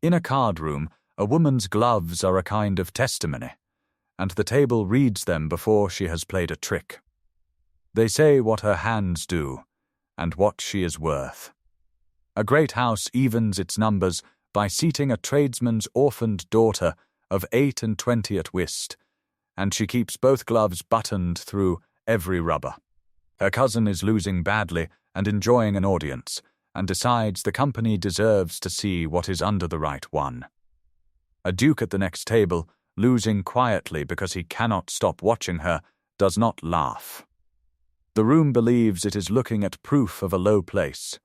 In a card room, a woman's gloves are a kind of testimony, and the table reads them before she has played a trick. They say what her hands do, and what she is worth. A great house evens its numbers by seating a tradesman's orphaned daughter of 28 at whist, and she keeps both gloves buttoned through every rubber. Her cousin is losing badly and enjoying an audience, and decides the company deserves to see what is under the right one. A duke at the next table, losing quietly because he cannot stop watching her, does not laugh. The room believes it is looking at proof of a low place.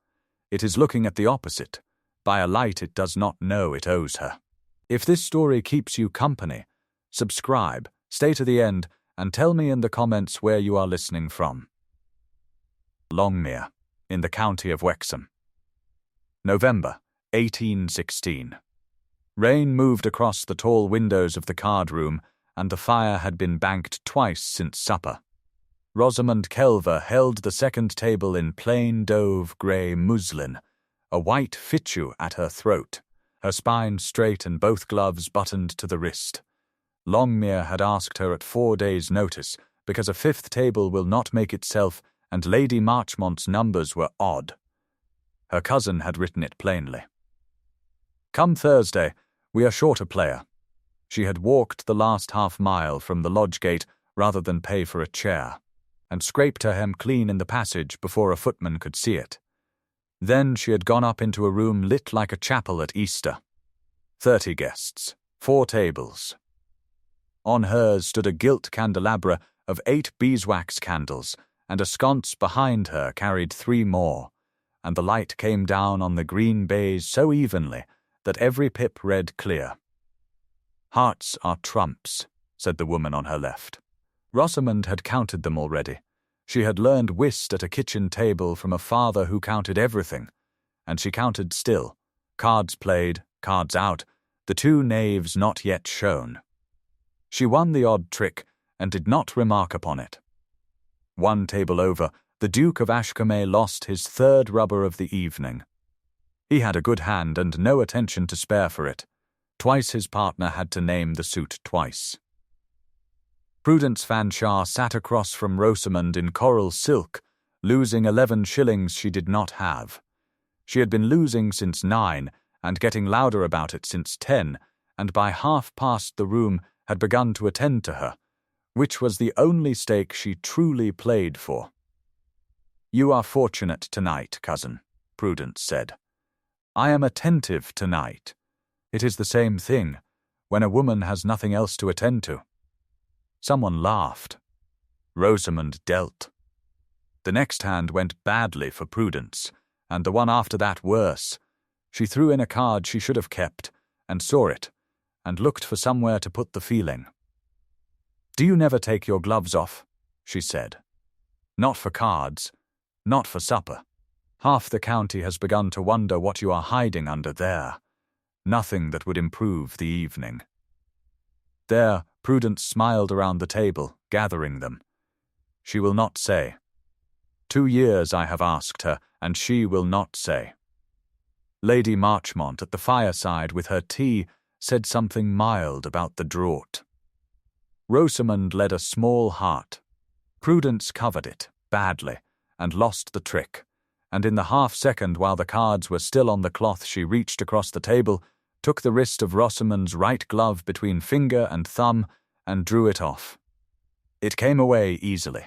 It is looking at the opposite, by a light it does not know it owes her. If this story keeps you company, subscribe, stay to the end, and tell me in the comments where you are listening from. Longmere, in the county of Wexham. November, 1816. Rain moved across the tall windows of the card room, and the fire had been banked twice since supper. Rosamond Kelver held the second table in plain dove grey muslin, a white fichu at her throat, her spine straight and both gloves buttoned to the wrist. Longmere had asked her at 4 days' notice, because a fifth table will not make itself, and Lady Marchmont's numbers were odd. Her cousin had written it plainly. Come Thursday, we are short a player. She had walked the last half-mile from the lodge gate rather than pay for a chair, and scraped her hem clean in the passage before a footman could see it. Then she had gone up into a room lit like a chapel at Easter. 30 guests, 4 tables. On hers stood a gilt candelabra of 8 beeswax candles, and a sconce behind her carried 3 more, and the light came down on the green baize so evenly that every pip read clear. Hearts are trumps, said the woman on her left. Rosamond had counted them already. She had learned whist at a kitchen table from a father who counted everything, and she counted still, cards played, cards out, the 2 knaves not yet shown. She won the odd trick, and did not remark upon it. 1 table over, the Duke of Ashcombe lost his 3rd rubber of the evening. He had a good hand and no attention to spare for it. Twice his partner had to name the suit twice. Prudence Fanshawe sat across from Rosamond in coral silk, losing 11 shillings she did not have. She had been losing since 9, and getting louder about it since 10, and by 1/2 the room had begun to attend to her, which was the only stake she truly played for. You are fortunate tonight, cousin, Prudence said. I am attentive tonight. It is the same thing, when a woman has nothing else to attend to. Someone laughed. Rosamond dealt. The next hand went badly for Prudence, and the one after that worse. She threw in a card she should have kept, and saw it, and looked for somewhere to put the feeling. Do you never take your gloves off? She said. Not for cards, not for supper. Half the county has begun to wonder what you are hiding under there. Nothing that would improve the evening. There, Prudence smiled around the table, gathering them. She will not say. 2 years I have asked her, and she will not say. Lady Marchmont at the fireside with her tea said something mild about the draught. Rosamond led a small heart. Prudence covered it, badly, and lost the trick, and in the half-second while the cards were still on the cloth she reached across the table, took the wrist of Rosamond's right glove between finger and thumb, and drew it off. It came away easily.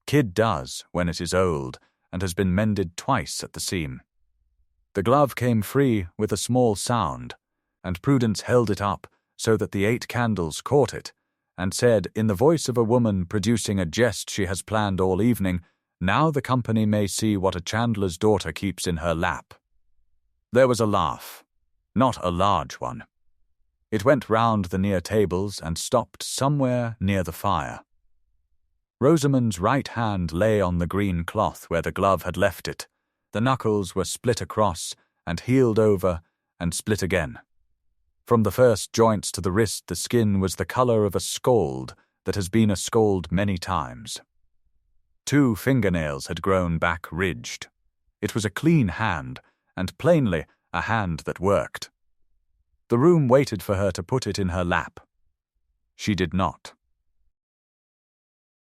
Kid does when it is old, and has been mended twice at the seam. The glove came free with a small sound, and Prudence held it up so that the 8 candles caught it, and said, in the voice of a woman producing a jest she has planned all evening, now the company may see what a chandler's daughter keeps in her lap. There was a laugh. Not a large one. It went round the near tables and stopped somewhere near the fire. Rosamond's right hand lay on the green cloth where the glove had left it. The knuckles were split across and healed over and split again. From the first joints to the wrist the skin was the colour of a scald that has been a scald many times. 2 fingernails had grown back ridged. It was a clean hand, and plainly a hand that worked. The room waited for her to put it in her lap. She did not.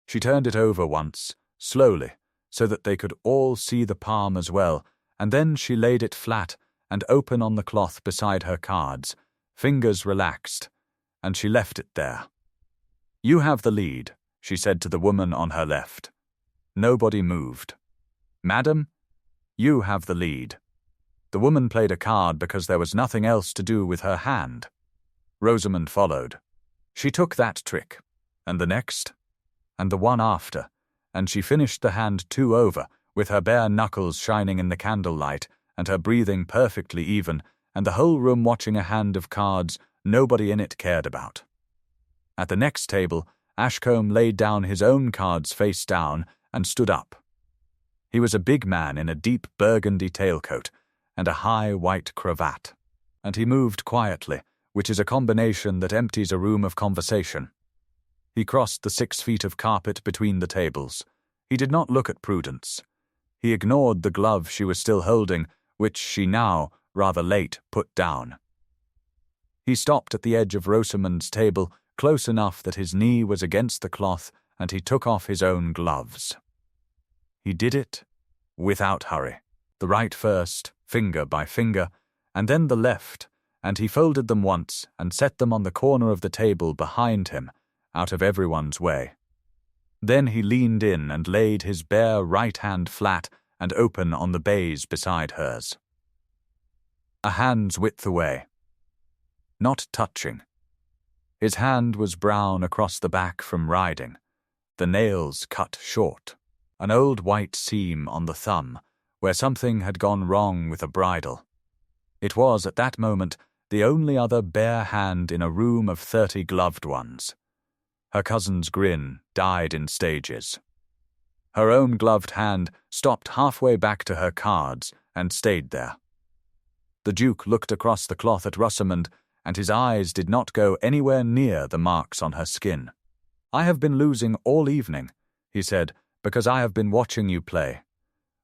She turned it over once, slowly, so that they could all see the palm as well, and then she laid it flat and open on the cloth beside her cards, fingers relaxed, and she left it there. "You have the lead," she said to the woman on her left. Nobody moved. "Madam, you have the lead." The woman played a card because there was nothing else to do with her hand. Rosamond followed. She took that trick, and the next, and the one after, and she finished the hand 2 over, with her bare knuckles shining in the candlelight, and her breathing perfectly even, and the whole room watching a hand of cards nobody in it cared about. At the next table, Ashcombe laid down his own cards face down and stood up. He was a big man in a deep burgundy tailcoat and a high white cravat, and he moved quietly, which is a combination that empties a room of conversation. He crossed the 6 feet of carpet between the tables. He did not look at Prudence. He ignored the glove she was still holding, which she now, rather late, put down. He stopped at the edge of Rosamond's table, close enough that his knee was against the cloth, and he took off his own gloves. He did it without hurry, the right first, finger by finger, and then the left, and he folded them once and set them on the corner of the table behind him, out of everyone's way. Then he leaned in and laid his bare right hand flat and open on the baize beside hers. A hand's width away. Not touching. His hand was brown across the back from riding, the nails cut short, an old white seam on the thumb, where something had gone wrong with a bridle. It was, at that moment, the only other bare hand in a room of 30 gloved ones. Her cousin's grin died in stages. Her own gloved hand stopped halfway back to her cards and stayed there. The Duke looked across the cloth at Rosamond, and his eyes did not go anywhere near the marks on her skin. "I have been losing all evening," he said, "because I have been watching you play.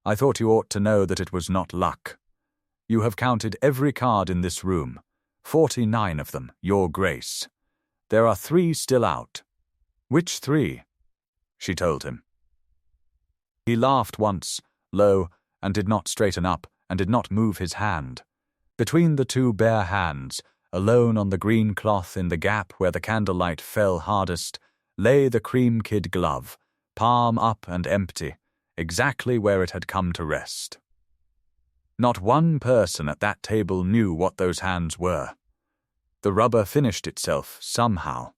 I thought you ought to know that it was not luck. You have counted every card in this room, 49 of them, Your Grace. There are 3 still out." "Which 3?" she told him. He laughed once, low, and did not straighten up, and did not move his hand. Between the 2 bare hands, alone on the green cloth in the gap where the candlelight fell hardest, lay the cream kid glove, palm up and empty, exactly where it had come to rest. Not one person at that table knew what those hands were. The rubber finished itself somehow.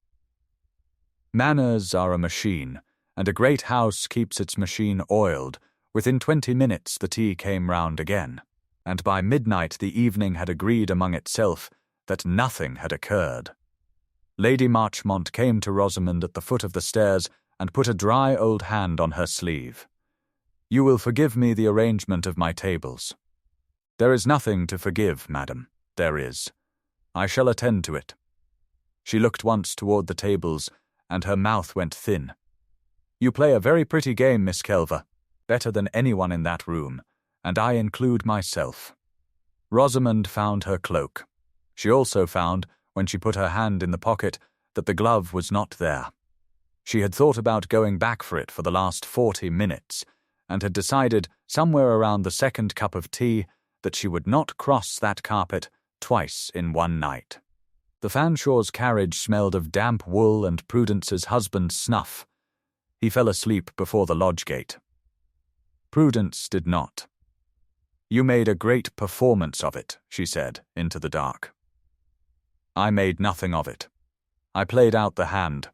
Manners are a machine, and a great house keeps its machine oiled. Within 20 minutes the tea came round again, and by midnight the evening had agreed among itself that nothing had occurred. Lady Marchmont came to Rosamond at the foot of the stairs and put a dry old hand on her sleeve. "You will forgive me the arrangement of my tables." "There is nothing to forgive, madam. There is. I shall attend to it." She looked once toward the tables, and her mouth went thin. "You play a very pretty game, Miss Kelver, better than anyone in that room, and I include myself." Rosamond found her cloak. She also found, when she put her hand in the pocket, that the glove was not there. She had thought about going back for it for the last 40 minutes, and had decided, somewhere around the 2nd cup of tea, that she would not cross that carpet twice in one night. The Fanshaws' carriage smelled of damp wool and Prudence's husband's snuff. He fell asleep before the lodge gate. Prudence did not. "You made a great performance of it," she said, into the dark. "I made nothing of it. I played out the hand.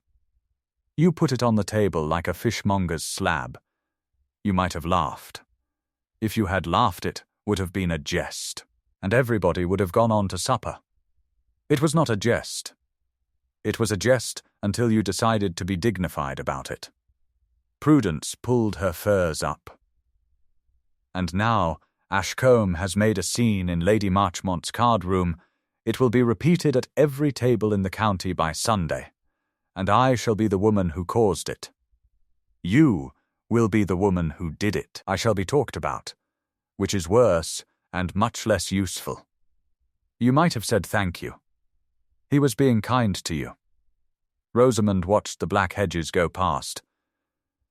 You put it on the table like a fishmonger's slab. You might have laughed. If you had laughed, it would have been a jest, and everybody would have gone on to supper. It was not a jest. It was a jest until you decided to be dignified about it." Prudence pulled her furs up. "And now Ashcombe has made a scene in Lady Marchmont's card-room. It will be repeated at every table in the county by Sunday, and I shall be the woman who caused it. You will be the woman who did it. I shall be talked about, which is worse and much less useful. You might have said thank you. He was being kind to you. Rosamond watched the black hedges go past.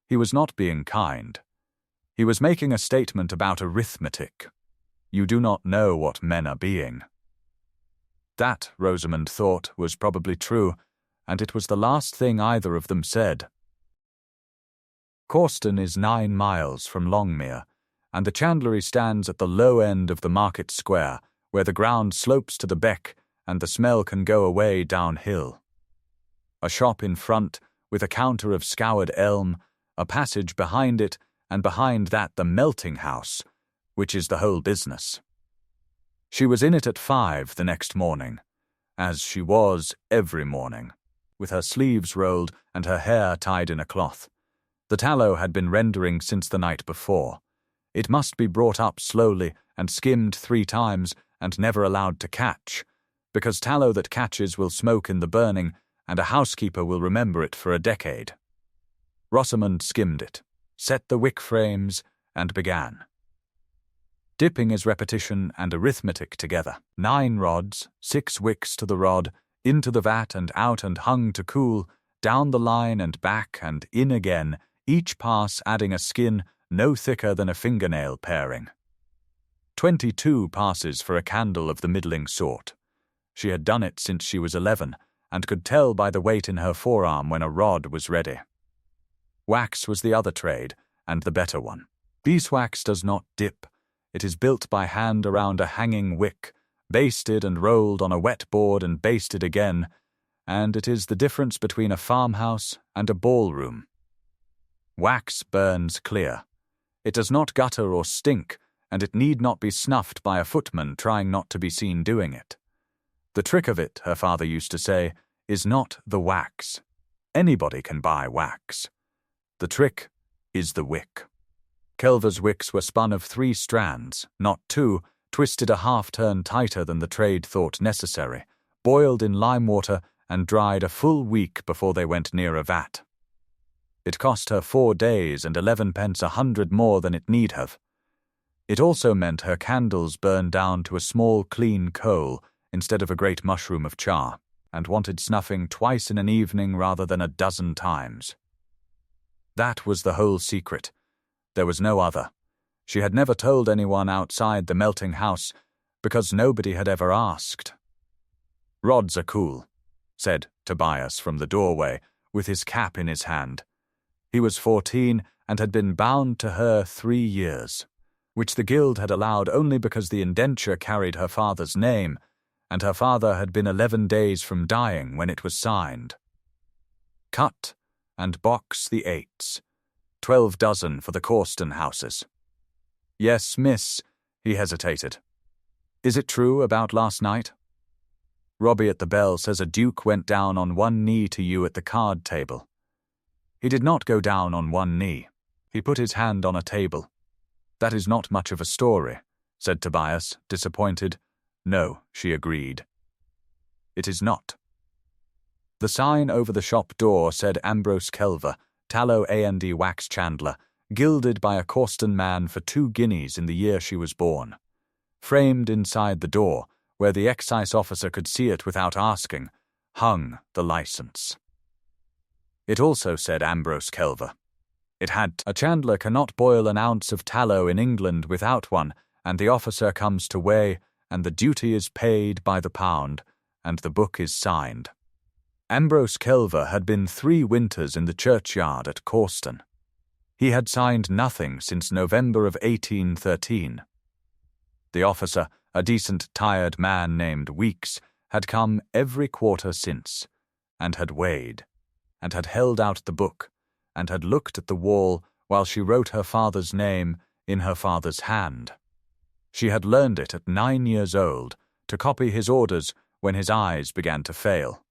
He was not being kind. He was making a statement about arithmetic. You do not know what men are being. That, Rosamond thought, was probably true, and it was the last thing either of them said. Corston is 9 miles from Longmere, and the chandlery stands at the low end of the market square, where the ground slopes to the beck and the smell can go away downhill. A shop in front, with a counter of scoured elm, a passage behind it, and behind that the melting house, which is the whole business. She was in it at 5 the next morning, as she was every morning, with her sleeves rolled and her hair tied in a cloth. The tallow had been rendering since the night before. It must be brought up slowly and skimmed 3 times and never allowed to catch, because tallow that catches will smoke in the burning, and a housekeeper will remember it for a decade. Rosamond skimmed it, set the wick frames, and began. Dipping is repetition and arithmetic together. 9 rods, 6 wicks to the rod, into the vat and out and hung to cool, down the line and back and in again, each pass adding a skin no thicker than a fingernail paring. 22 passes for a candle of the middling sort. She had done it since she was 11, and could tell by the weight in her forearm when a rod was ready. Wax was the other trade, and the better one. Beeswax does not dip. It is built by hand around a hanging wick, basted and rolled on a wet board and basted again, and it is the difference between a farmhouse and a ballroom. Wax burns clear. It does not gutter or stink, and it need not be snuffed by a footman trying not to be seen doing it. The trick of it, her father used to say, is not the wax. Anybody can buy wax. The trick is the wick. Kelver's wicks were spun of 3 strands, not 2, twisted a half-turn tighter than the trade thought necessary, boiled in lime water, and dried a full week before they went near a vat. It cost her 4 days and 11 pence a hundred more than it need have. It also meant her candles burned down to a small clean coal instead of a great mushroom of char, and wanted snuffing twice in an evening rather than a dozen times. That was the whole secret. There was no other. She had never told anyone outside the melting house, because nobody had ever asked. "Rods are cool," said Tobias from the doorway, with his cap in his hand. He was 14 and had been bound to her 3 years, which the guild had allowed only because the indenture carried her father's name, and her father had been 11 days from dying when it was signed. Cut and box the 8s, 12 dozen for the Corston houses. "Yes, miss," he hesitated. "Is it true about last night? Robbie at the bell says a duke went down on 1 knee to you at the card table." "He did not go down on 1 knee. He put his hand on a table." "That is not much of a story," said Tobias, disappointed. "No," she agreed. "It is not." The sign over the shop door said Ambrose Kelver, tallow A&D wax chandler, gilded by a Corston man for 2 guineas in the year she was born. Framed inside the door, where the excise officer could see it without asking, hung the licence. It also said Ambrose Kelver. It had, "A chandler cannot boil an ounce of tallow in England without one, and the officer comes to weigh, and the duty is paid by the pound, and the book is signed." Ambrose Kelver had been 3 winters in the churchyard at Corston. He had signed nothing since November of 1813. The officer, a decent tired man named Weeks, had come every quarter since, and had weighed, and had held out the book, and had looked at the wall while she wrote her father's name in her father's hand. She had learned it at 9 years old, to copy his orders when his eyes began to fail.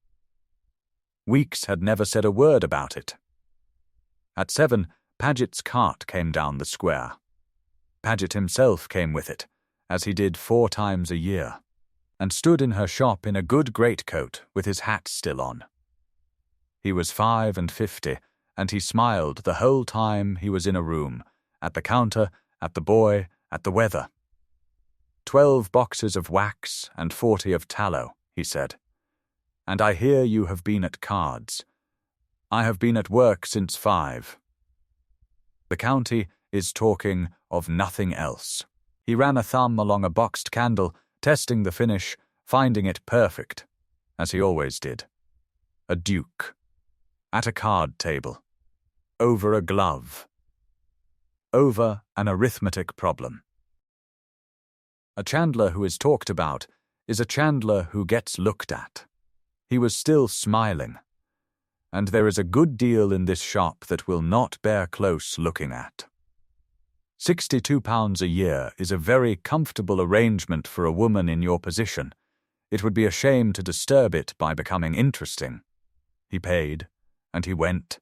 Weeks had never said a word about it. At 7, Paget's cart came down the square. Paget himself came with it, as he did 4 times a year, and stood in her shop in a good greatcoat with his hat still on. He was 55, and he smiled the whole time he was in a room, at the counter, at the boy, at the weather. 12 boxes of wax and 40 of tallow, he said. and I hear you have been at cards. I have been at work since 5. The county is talking of nothing else. He ran a thumb along a boxed candle, testing the finish, finding it perfect, as he always did. A duke. At a card table. Over a glove. Over an arithmetic problem. A chandler who is talked about is a chandler who gets looked at. He was still smiling. And there is a good deal in this shop that will not bear close looking at. £62 a year is a very comfortable arrangement for a woman in your position. It would be a shame to disturb it by becoming interesting. He paid, and he went,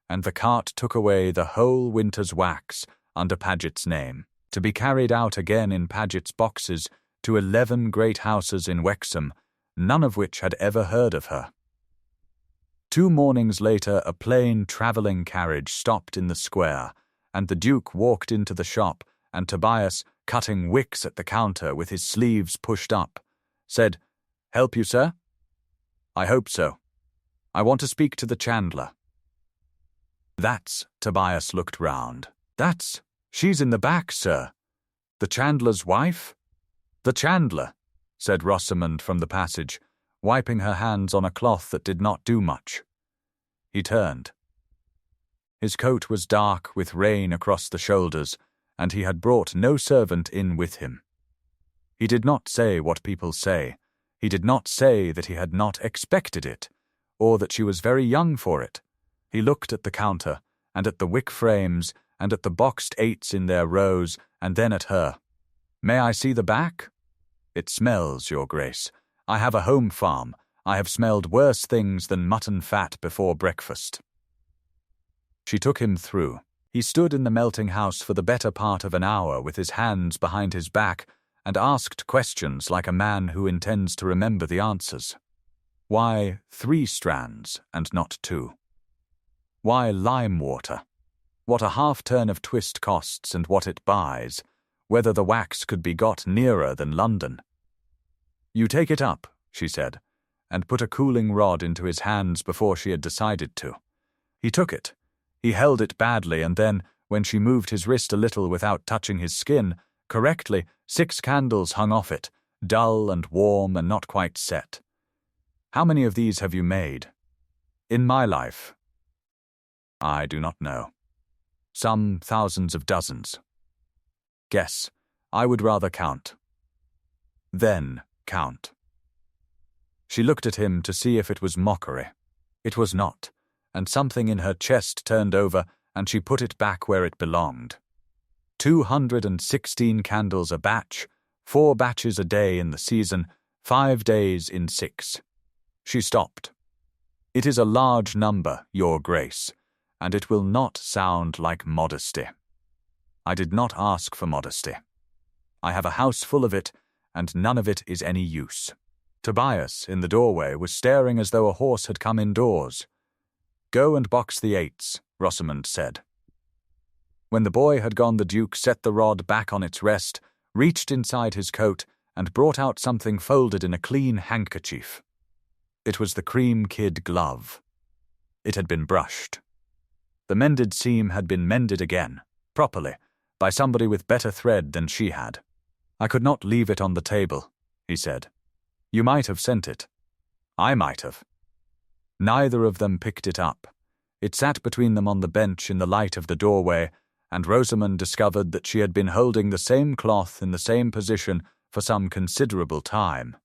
and the cart took away the whole winter's wax under Paget's name, to be carried out again in Paget's boxes to 11 great houses in Wexham, none of which had ever heard of her. 2 mornings later, a plain travelling carriage stopped in the square, and the Duke walked into the shop, and Tobias, cutting wicks at the counter with his sleeves pushed up, said, "Help you, sir?" "I hope so. I want to speak to the chandler." Tobias looked round. She's in the back, sir." "The chandler's wife?" "The chandler," said Rosamond from the passage, wiping her hands on a cloth that did not do much. He turned. His coat was dark with rain across the shoulders, and he had brought no servant in with him. He did not say what people say. He did not say that he had not expected it, or that she was very young for it. He looked at the counter, and at the wick frames, and at the boxed 8s in their rows, and then at her. "May I see the back?" "It smells, Your Grace. I have a home farm. I have smelled worse things than mutton fat before breakfast." She took him through. He stood in the melting house for the better part of an hour with his hands behind his back and asked questions like a man who intends to remember the answers. Why 3 strands and not 2? Why lime water? What a half-turn of twist costs and what it buys, whether the wax could be got nearer than London. "You take it up," she said, and put a cooling rod into his hands before she had decided to. He took it. He held it badly, and then, when she moved his wrist a little without touching his skin, correctly, 6 candles hung off it, dull and warm and not quite set. "How many of these have you made?" "In my life?" "I do not know. Some thousands of dozens." "Guess. I would rather count." "Then count." She looked at him to see if it was mockery. It was not, and something in her chest turned over, and she put it back where it belonged. 216 candles a batch, 4 batches a day in the season, 5 days in 6. She stopped. "It is a large number, Your Grace, and it will not sound like modesty. I did not ask for modesty. I have a house full of it, and none of it is any use." Tobias, in the doorway, was staring as though a horse had come indoors. "Go and box the 8s, Rosamond said. When the boy had gone, the Duke set the rod back on its rest, reached inside his coat, and brought out something folded in a clean handkerchief. It was the cream kid glove. It had been brushed. The mended seam had been mended again, properly, by somebody with better thread than she had. "I could not leave it on the table," he said. "You might have sent it. I might have." Neither of them picked it up. It sat between them on the bench in the light of the doorway, and Rosamond discovered that she had been holding the same cloth in the same position for some considerable time.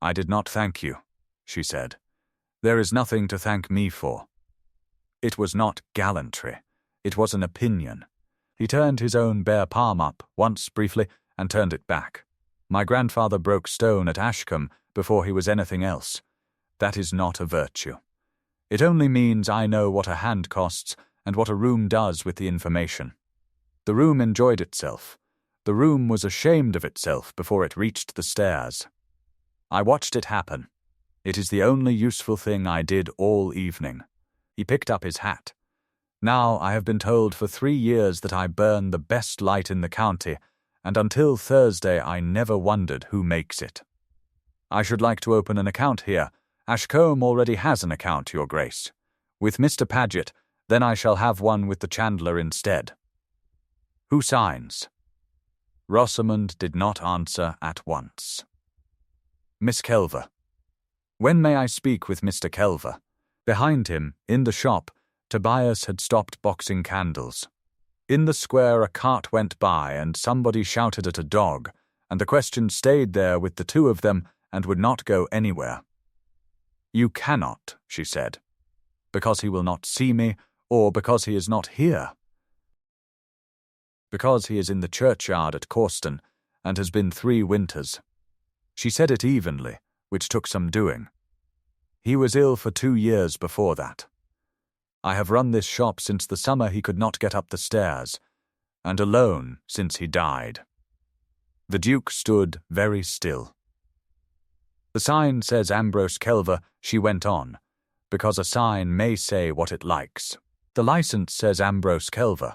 "I did not thank you," she said. "There is nothing to thank me for." It was not gallantry. It was an opinion. He turned his own bare palm up, once briefly, and turned it back. "My grandfather broke stone at Ashcombe before he was anything else. That is not a virtue. It only means I know what a hand costs and what a room does with the information. The room enjoyed itself. The room was ashamed of itself before it reached the stairs. I watched it happen. It is the only useful thing I did all evening." He picked up his hat. "Now I have been told for 3 years that I burn the best light in the county, and until Thursday I never wondered who makes it. I should like to open an account here, Ashcombe already has an account, Your Grace. With Mr. Paget, then I shall have one with the chandler instead. Who signs? Rosamond did not answer at once. Miss Kelver. When may I speak with Mr. Kelver? Behind him, in the shop, Tobias had stopped boxing candles. In the square a cart went by and somebody shouted at a dog, and the question stayed there with the two of them and would not go anywhere. You cannot, she said, because he will not see me, or because he is not here. Because he is in the churchyard at Corston, and has been 3 winters. She said it evenly, which took some doing. He was ill for 2 years before that. I have run this shop since the summer he could not get up the stairs, and alone since he died. The Duke stood very still. The sign says Ambrose Kelver, she went on, because a sign may say what it likes. The license says Ambrose Kelver,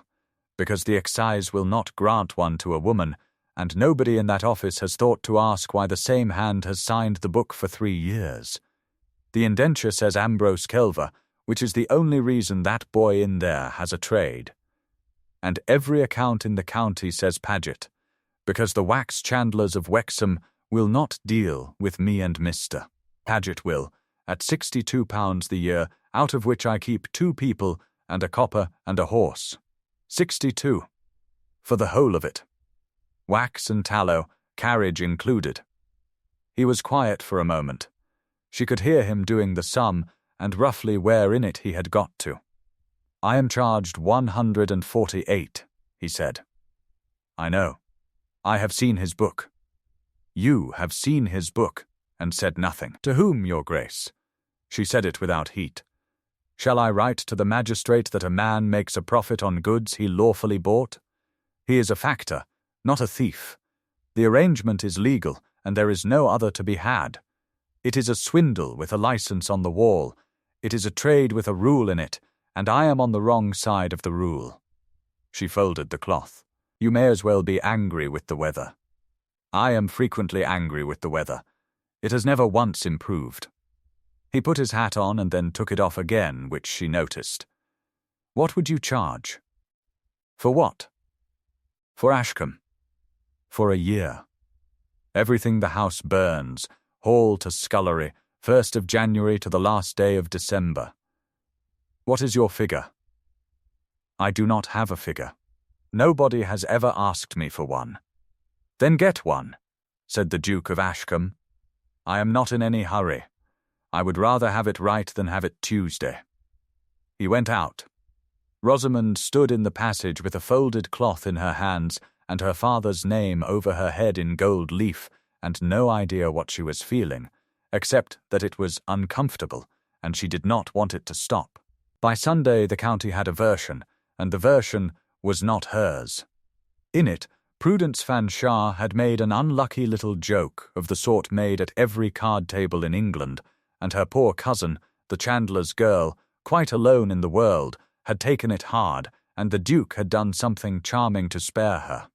because the excise will not grant one to a woman, and nobody in that office has thought to ask why the same hand has signed the book for 3 years. The indenture says Ambrose Kelver, which is the only reason that boy in there has a trade. And every account in the county says Paget, because the wax chandlers of Wexham will not deal with me and Mr. Paget will, at £62 the year, out of which I keep 2 people and a copper and a horse. 62. For the whole of it. Wax and tallow, carriage included. He was quiet for a moment. She could hear him doing the sum and roughly where in it he had got to. I am charged 148, he said. I know. I have seen his book. You have seen his book, and said nothing. To whom, Your Grace? She said it without heat. Shall I write to the magistrate that a man makes a profit on goods he lawfully bought? He is a factor, not a thief. The arrangement is legal, and there is no other to be had. It is a swindle with a license on the wall. It is a trade with a rule in it, and I am on the wrong side of the rule. She folded the cloth. You may as well be angry with the weather. I am frequently angry with the weather. It has never once improved. He put his hat on and then took it off again, which she noticed. What would you charge? For what? For Ashcombe. For a year. Everything the house burns, hall to scullery, 1st of January to the last day of December. What is your figure? I do not have a figure. Nobody has ever asked me for one. Then get one, said the Duke of Ashcombe. I am not in any hurry. I would rather have it right than have it Tuesday. He went out. Rosamond stood in the passage with a folded cloth in her hands and her father's name over her head in gold leaf, and no idea what she was feeling, except that it was uncomfortable, and she did not want it to stop. By Sunday the county had a version, and the version was not hers. In it, Prudence Fanshawe had made an unlucky little joke of the sort made at every card table in England, and her poor cousin, the chandler's girl, quite alone in the world, had taken it hard, and the Duke had done something charming to spare her.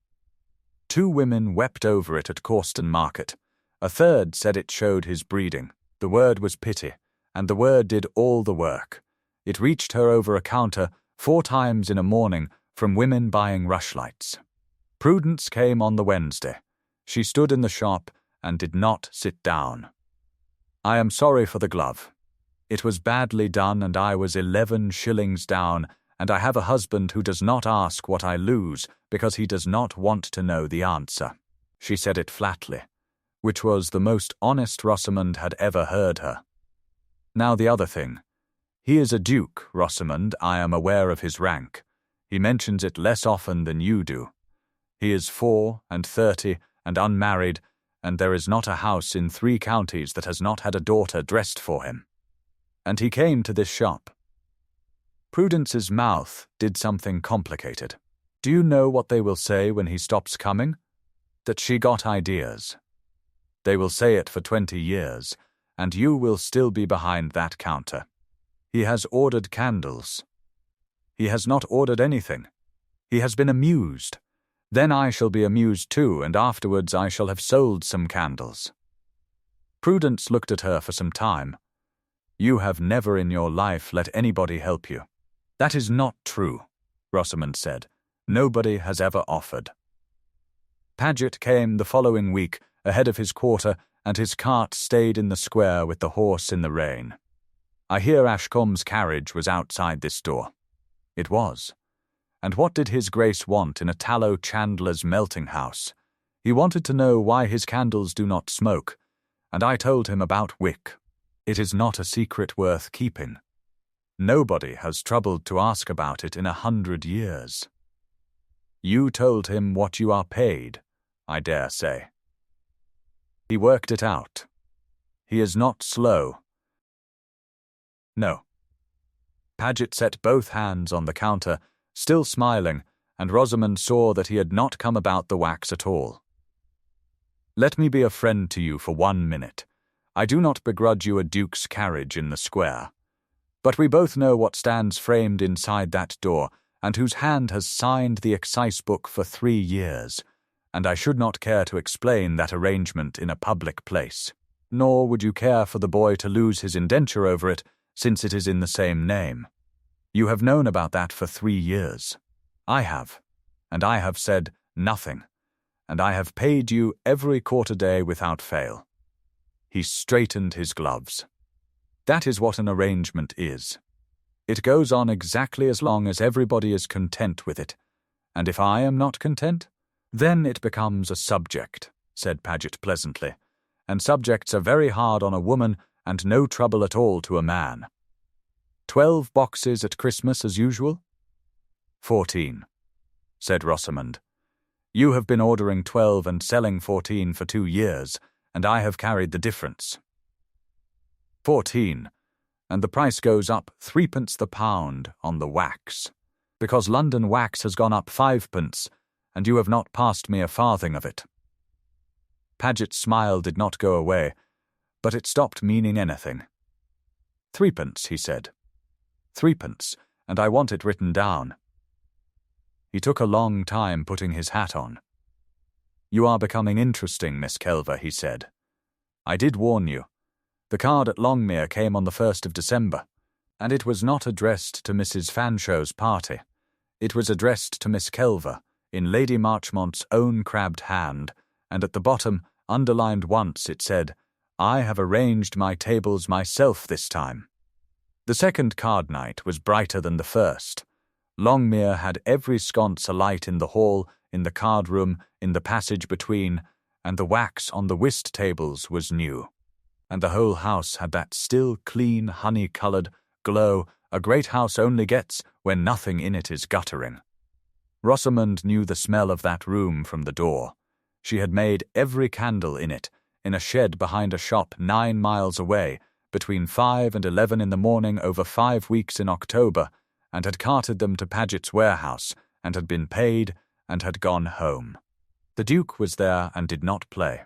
2 women wept over it at Corston Market. A third said it showed his breeding. The word was pity, and the word did all the work. It reached her over a counter 4 times in a morning from women buying rushlights. Prudence came on the Wednesday. She stood in the shop and did not sit down. I am sorry for the glove. It was badly done and I was 11 shillings down, and I have a husband who does not ask what I lose because he does not want to know the answer. She said it flatly, which was the most honest Rosamond had ever heard her. Now the other thing. He is a duke, Rosamond, I am aware of his rank. He mentions it less often than you do. He is 34 and unmarried, and there is not a house in 3 counties that has not had a daughter dressed for him. And he came to this shop. Prudence's mouth did something complicated. Do you know what they will say when he stops coming? That she got ideas. They will say it for 20 years, and you will still be behind that counter. He has ordered candles. He has not ordered anything. He has been amused. Then I shall be amused too, and afterwards I shall have sold some candles. Prudence looked at her for some time. You have never in your life let anybody help you. That is not true, Rosamond said. Nobody has ever offered. Paget came the following week, ahead of his quarter, and his cart stayed in the square with the horse in the rain. I hear Ashcombe's carriage was outside this door. It was. And what did his Grace want in a tallow chandler's melting house? He wanted to know why his candles do not smoke, and I told him about wick. It is not a secret worth keeping. Nobody has troubled to ask about it in 100 years. You told him what you are paid, I dare say. He worked it out. He is not slow. No. Paget set both hands on the counter, still smiling, and Rosamond saw that he had not come about the wax at all. Let me be a friend to you for 1 minute. I do not begrudge you a duke's carriage in the square. But we both know what stands framed inside that door, and whose hand has signed the excise book for 3 years, and I should not care to explain that arrangement in a public place. Nor would you care for the boy to lose his indenture over it, since it is in the same name. You have known about that for 3 years. I have, and I have said nothing, and I have paid you every quarter day without fail. He straightened his gloves. That is what an arrangement is. It goes on exactly as long as everybody is content with it, and if I am not content, then it becomes a subject, said Paget pleasantly, and subjects are very hard on a woman and no trouble at all to a man. 12 boxes at Christmas as usual? 14, said Rosamond. You have been ordering 12 and selling 14 for 2 years, and I have carried the difference. 14, and the price goes up 3p the pound on the wax, because London wax has gone up 5p, and you have not passed me a farthing of it. Paget's smile did not go away, but it stopped meaning anything. 3p, he said. 3p, and I want it written down. He took a long time putting his hat on. You are becoming interesting, Miss Kelver, he said. I did warn you. The card at Longmere came on the 1st of December, and it was not addressed to Mrs. Fanshaw's party. It was addressed to Miss Kelver, in Lady Marchmont's own crabbed hand, and at the bottom, underlined once, it said, I have arranged my tables myself this time. The second card night was brighter than the first. Longmere had every sconce alight in the hall, in the card room, in the passage between, and the wax on the whist tables was new. And the whole house had that still, clean, honey-coloured glow a great house only gets when nothing in it is guttering. Rosamond knew the smell of that room from the door. She had made every candle in it, in a shed behind a shop 9 miles away, between 5 and 11 in the morning over 5 weeks in October, and had carted them to Paget's warehouse, and had been paid, and had gone home. The Duke was there and did not play.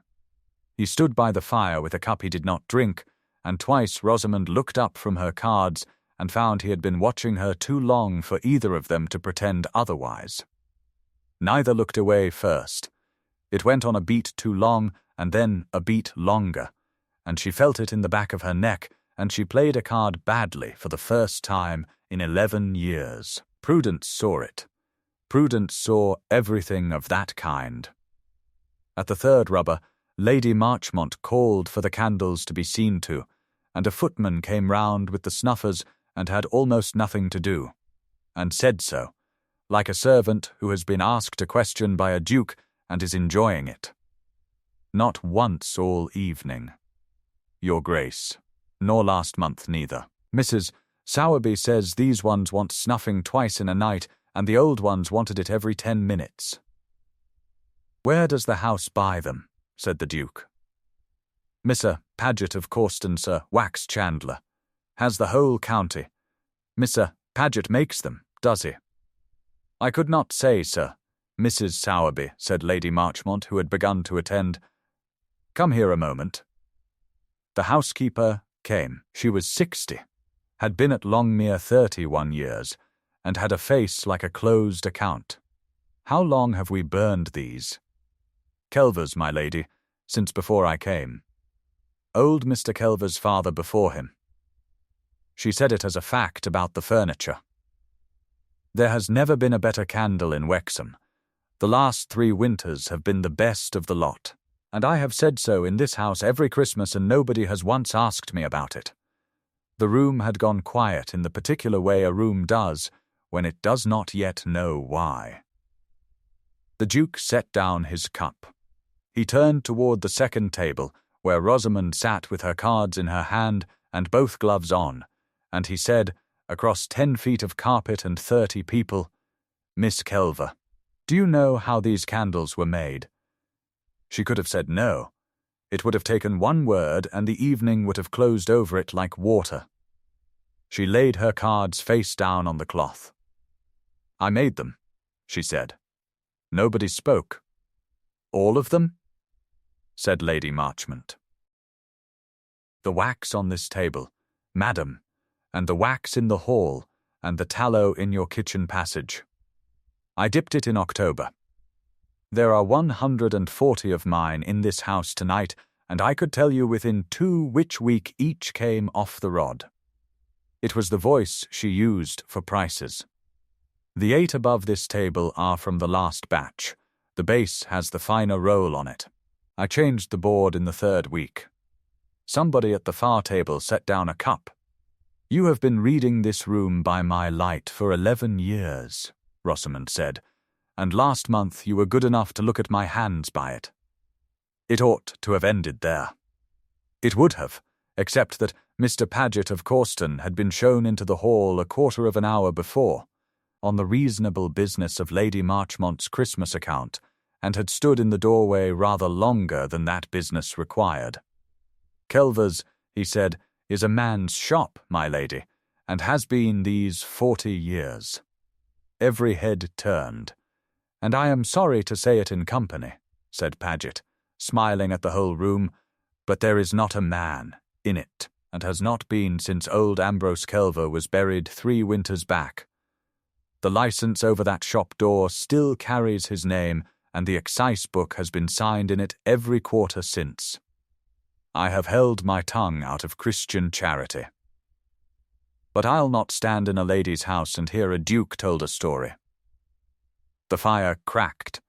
He stood by the fire with a cup he did not drink, and twice Rosamond looked up from her cards and found he had been watching her too long for either of them to pretend otherwise. Neither looked away first. It went on a beat too long, and then a beat longer, and she felt it in the back of her neck, and she played a card badly for the first time in 11 years. Prudence saw it. Prudence saw everything of that kind. At the third rubber, Lady Marchmont called for the candles to be seen to, and a footman came round with the snuffers and had almost nothing to do, and said so, like a servant who has been asked a question by a duke and is enjoying it. Not once all evening, Your Grace, nor last month neither. Mrs. Sowerby says these ones want snuffing twice in a night, and the old ones wanted it every 10 minutes. Where does the house buy them? Said the Duke. Mr. Paget of Causton, sir, wax chandler. Has the whole county. Mr. Paget makes them, does he? I could not say, sir. Mrs. Sowerby, said Lady Marchmont, who had begun to attend. Come here a moment. The housekeeper came. She was 60, had been at Longmere 31 years, and had a face like a closed account. How long have we burned these? Kelver's, my lady, since before I came. Old Mr. Kelver's father before him. She said it as a fact about the furniture. There has never been a better candle in Wexham. The last 3 winters have been the best of the lot, and I have said so in this house every Christmas, and nobody has once asked me about it. The room had gone quiet in the particular way a room does when it does not yet know why. The Duke set down his cup. He turned toward the second table, where Rosamond sat with her cards in her hand and both gloves on, and he said, across 10 feet of carpet and 30 people, "Miss Kelver, do you know how these candles were made?" She could have said no. It would have taken one word, and the evening would have closed over it like water. She laid her cards face down on the cloth. "I made them," she said. Nobody spoke. "All of them?" said Lady Marchmont. "The wax on this table, madam, and the wax in the hall, and the tallow in your kitchen passage. I dipped it in October. There are 140 of mine in this house tonight, and I could tell you within 2 which week each came off the rod." It was the voice she used for prices. "The 8 above this table are from the last batch. The base has the finer roll on it. I changed the board in the 3rd week. Somebody at the far table set down a cup. You have been reading this room by my light for 11 years, Rosamond said, and last month you were good enough to look at my hands by it. It ought to have ended there. It would have, except that Mr. Paget of Corston had been shown into the hall a quarter of an hour before, on the reasonable business of Lady Marchmont's Christmas account, and had stood in the doorway rather longer than that business required. Kelver's, he said, is a man's shop, my lady, and has been these 40 years. Every head turned. And I am sorry to say it in company, said Paget, smiling at the whole room, but there is not a man in it, and has not been since old Ambrose Kelver was buried 3 winters back. The licence over that shop door still carries his name, and the excise book has been signed in it every quarter since. I have held my tongue out of Christian charity. But I'll not stand in a lady's house and hear a duke told a story. The fire cracked.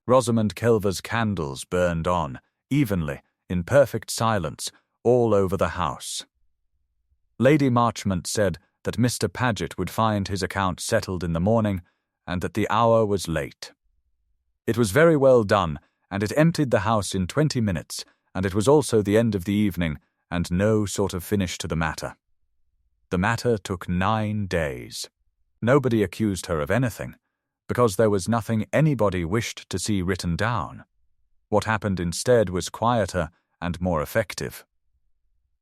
Rosamond Kelver's candles burned on, evenly, in perfect silence, all over the house. Lady Marchmont said that Mr. Paget would find his account settled in the morning, and that the hour was late. It was very well done, and it emptied the house in 20 minutes, and it was also the end of the evening, and no sort of finish to the matter. The matter took 9 days. Nobody accused her of anything, because there was nothing anybody wished to see written down. What happened instead was quieter and more effective.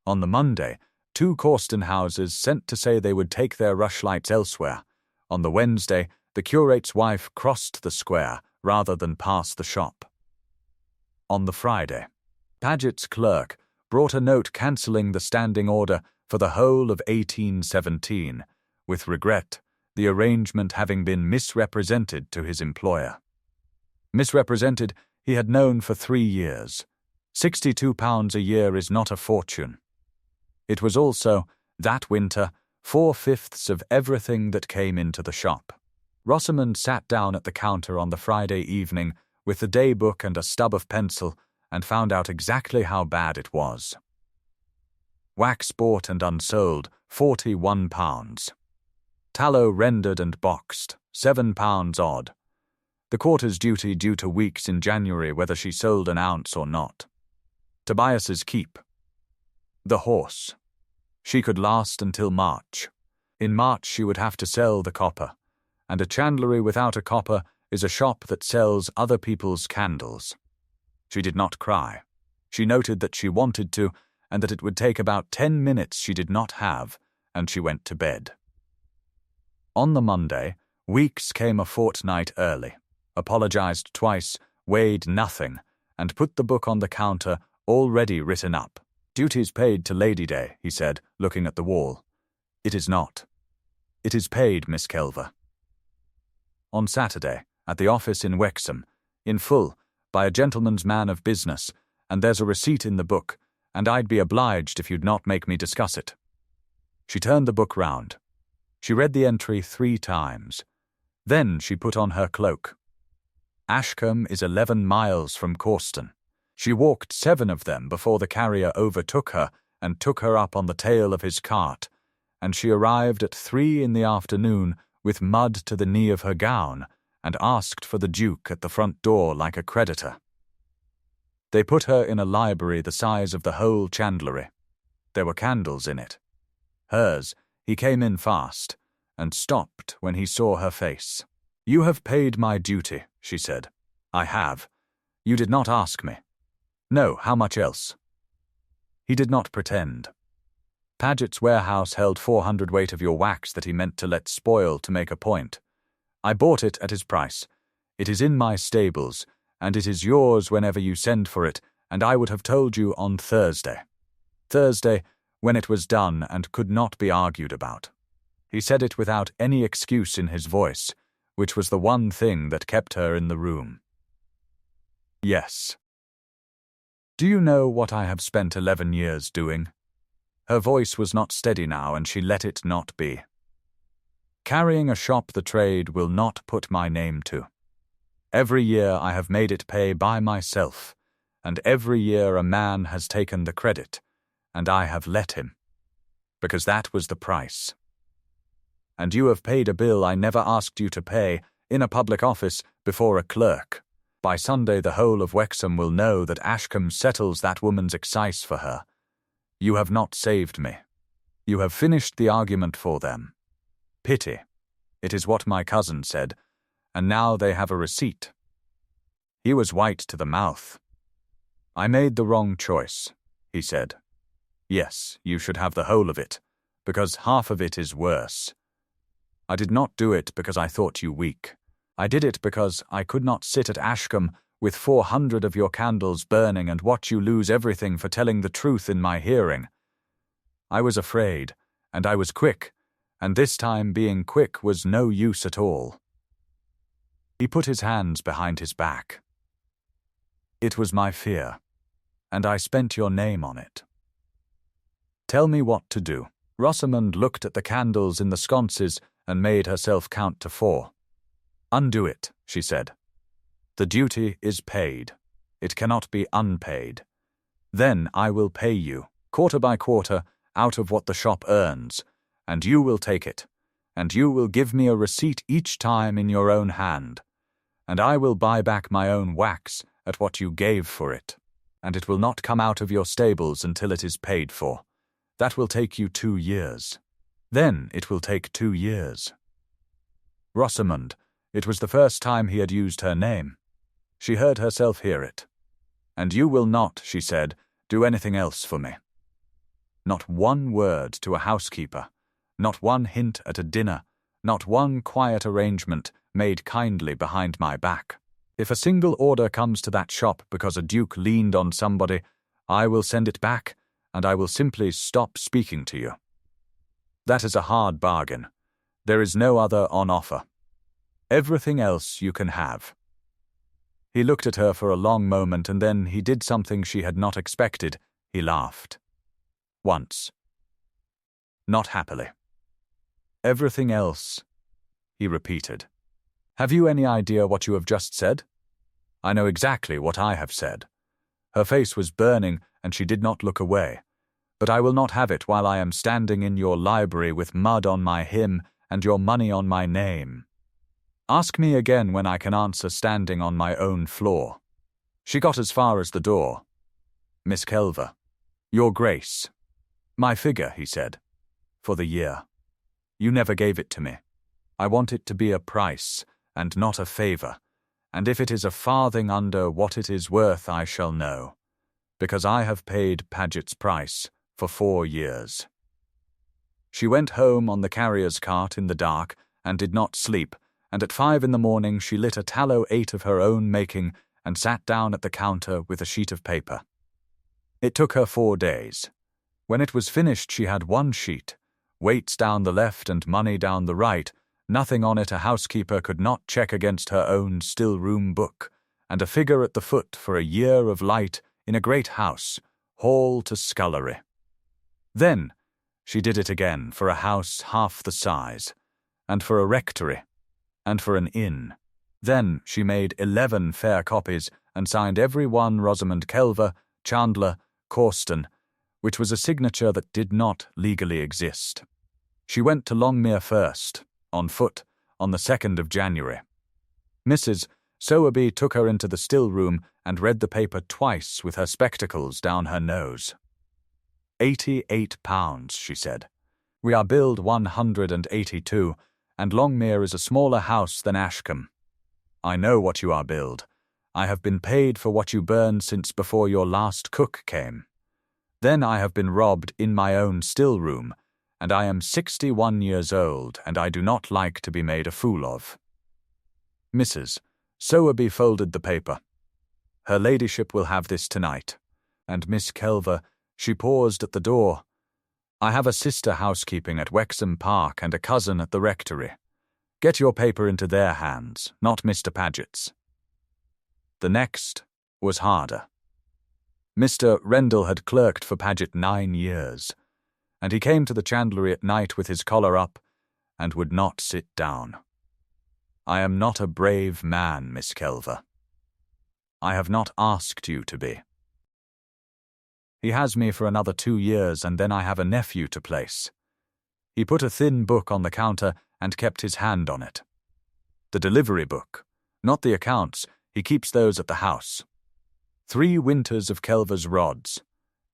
On the Monday, 2 Corston houses sent to say they would take their rushlights elsewhere. On the Wednesday, the curate's wife crossed the square rather than pass the shop. On the Friday, Paget's clerk brought a note cancelling the standing order for the whole of 1817, with regret, the arrangement having been misrepresented to his employer. Misrepresented he had known for 3 years. £62 a year is not a fortune. It was also, that winter, 4/5 of everything that came into the shop. Rosamond sat down at the counter on the Friday evening with the day book and a stub of pencil, and found out exactly how bad it was. Wax bought and unsold, £41. Tallow rendered and boxed, £7 odd. The quarter's duty due to Weeks in January whether she sold an ounce or not. Tobias's keep. The horse. She could last until March. In March she would have to sell the copper, and a chandlery without a copper is a shop that sells other people's candles. She did not cry. She noted that she wanted to, and that it would take about 10 minutes she did not have, and she went to bed. On the Monday, Weeks came a fortnight early, apologized twice, weighed nothing, and put the book on the counter, already written up. Duties paid to Lady Day, he said, looking at the wall. It is not. It is paid, Miss Kelver. On Saturday, at the office in Wexham, in full, by a gentleman's man of business, and there's a receipt in the book, and I'd be obliged if you'd not make me discuss it. She turned the book round. She read the entry 3 times. Then she put on her cloak. Ashcombe is 11 miles from Corston. She walked 7 of them before the carrier overtook her and took her up on the tail of his cart, and she arrived at 3 in the afternoon with mud to the knee of her gown, and asked for the Duke at the front door like a creditor. They put her in a library the size of the whole chandlery. There were candles in it. Hers, he came in fast, and stopped when he saw her face. "You have paid my duty," she said. "I have. You did not ask me." "No, how much else?" He did not pretend. "Paget's warehouse held 400 weight of your wax that he meant to let spoil to make a point. I bought it at his price. It is in my stables, and it is yours whenever you send for it, and I would have told you on Thursday. Thursday, when it was done and could not be argued about." He said it without any excuse in his voice, which was the one thing that kept her in the room. "Yes." "Do you know what I have spent 11 years doing?" Her voice was not steady now, and she let it not be. "Carrying a shop the trade will not put my name to. Every year I have made it pay by myself, and every year a man has taken the credit, and I have let him, because that was the price. And you have paid a bill I never asked you to pay, in a public office, before a clerk. By Sunday the whole of Wexham will know that Ashcombe settles that woman's excise for her. You have not saved me. You have finished the argument for them. Pity. It is what my cousin said, and now they have a receipt." He was white to the mouth. "I made the wrong choice," he said. "Yes, you should have the whole of it, because half of it is worse. I did not do it because I thought you weak. I did it because I could not sit at Ashcombe with 400 of your candles burning and watch you lose everything for telling the truth in my hearing. I was afraid, and I was quick, and this time being quick was no use at all." He put his hands behind his back. "It was my fear, and I spent your name on it. Tell me what to do." Rosamond looked at the candles in the sconces and made herself count to 4. "Undo it," she said. "The duty is paid. It cannot be unpaid. Then I will pay you, quarter by quarter, out of what the shop earns, and you will take it, and you will give me a receipt each time in your own hand, and I will buy back my own wax at what you gave for it, and it will not come out of your stables until it is paid for. That will take you 2 years. Then it will take 2 years." Rosamond, it was the first time he had used her name. She heard herself hear it. "And you will not," she said, "do anything else for me. Not one word to a housekeeper, not one hint at a dinner, not one quiet arrangement made kindly behind my back. If a single order comes to that shop because a duke leaned on somebody, I will send it back, and I will simply stop speaking to you. That is a hard bargain. There is no other on offer. Everything else you can have." He looked at her for a long moment, and then he did something she had not expected. He laughed. Once. Not happily. "Everything else," he repeated. "Have you any idea what you have just said?" "I know exactly what I have said." Her face was burning, and she did not look away. "But I will not have it while I am standing in your library with mud on my hymn and your money on my name. Ask me again when I can answer standing on my own floor." She got as far as the door. "Miss Kelver." "Your Grace." "My figure," he said, "for the year. You never gave it to me. I want it to be a price, and not a favour, and if it is a farthing under what it is worth I shall know, because I have paid Paget's price for 4 years." She went home on the carrier's cart in the dark, and did not sleep, and at 5 in the morning she lit a tallow 8 of her own making and sat down at the counter with a sheet of paper. It took her 4 days. When it was finished she had 1 sheet, weights down the left and money down the right, nothing on it a housekeeper could not check against her own still-room book, and a figure at the foot for a year of light in a great house, hall to scullery. Then, She did it again for a house half the size, and for a rectory, and for an inn. Then she made 11 fair copies and signed every one Rosamond Kelver, Chandler, Causton, which was a signature that did not legally exist. She went to Longmere first, on foot, on the 2nd of January. Mrs. Sowerby took her into the still room and read the paper twice with her spectacles down her nose. £88, she said. We are billed 182, and Longmere is a smaller house than Ashcombe. I know what you are billed. I have been paid for what you burned since before your last cook came. Then I have been robbed in my own still room, and I am 61 years old, and I do not like to be made a fool of. Mrs. Sowerby folded the paper. Her ladyship will have this tonight. And Miss Kelver, she paused at the door. I have a sister housekeeping at Wexham Park and a cousin at the rectory. Get your paper into their hands, not Mr. Paget's. The next was harder. Mr. Rendell had clerked for Paget 9 years, and he came to the chandlery at night with his collar up, and would not sit down. I am not a brave man, Miss Kelver. I have not asked you to be. He has me for another 2 years, and then I have a nephew to place. He put a thin book on the counter and kept his hand on it. The delivery book, not the accounts, he keeps those at the house. 3 winters of Kelver's rods.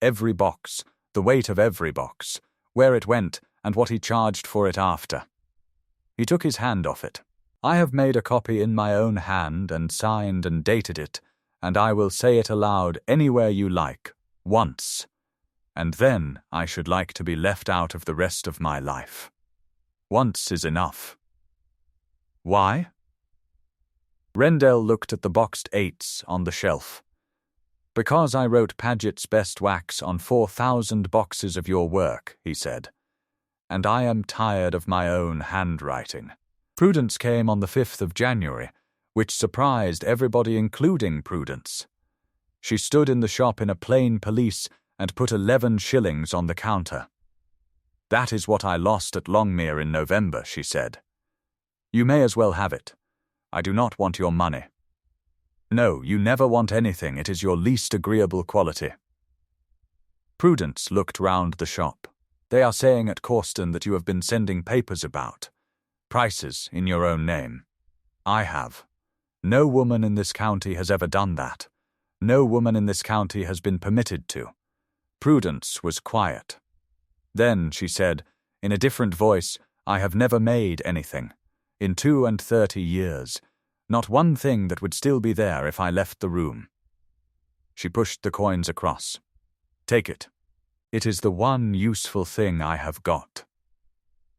Every box, the weight of every box, where it went, and what he charged for it after. He took his hand off it. I have made a copy in my own hand and signed and dated it, and I will say it aloud anywhere you like, once, and then I should like to be left out of the rest of my life. Once is enough. Why? Rendell looked at the boxed 8s on the shelf. Because I wrote Paget's best wax on 4,000 boxes of your work, he said, and I am tired of my own handwriting. Prudence came on the 5th of January, which surprised everybody, including Prudence. She stood in the shop in a plain pelisse and put 11 shillings on the counter. That is what I lost at Longmere in November, she said. You may as well have it. I do not want your money. No, you never want anything. It is your least agreeable quality. Prudence looked round the shop. They are saying at Causton that you have been sending papers about. Prices in your own name. I have. No woman in this county has ever done that. No woman in this county has been permitted to. Prudence was quiet. Then she said, in a different voice, I have never made anything. In 32 years. Not one thing that would still be there if I left the room. She pushed the coins across. Take it. It is the one useful thing I have got.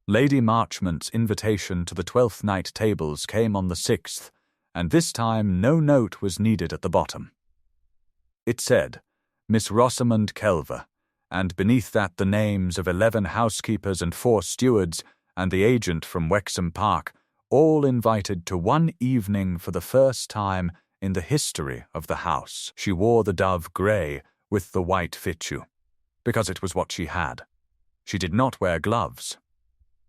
Lady Marchmont's invitation to the 12th night tables came on the 6th, and this time no note was needed at the bottom. It said, Miss Rosamond Kelver, and beneath that the names of 11 housekeepers and 4 stewards, and the agent from Wexham Park, all invited to one evening for the first time in the history of the house. She wore the dove grey with the white fichu, because it was what she had. She did not wear gloves.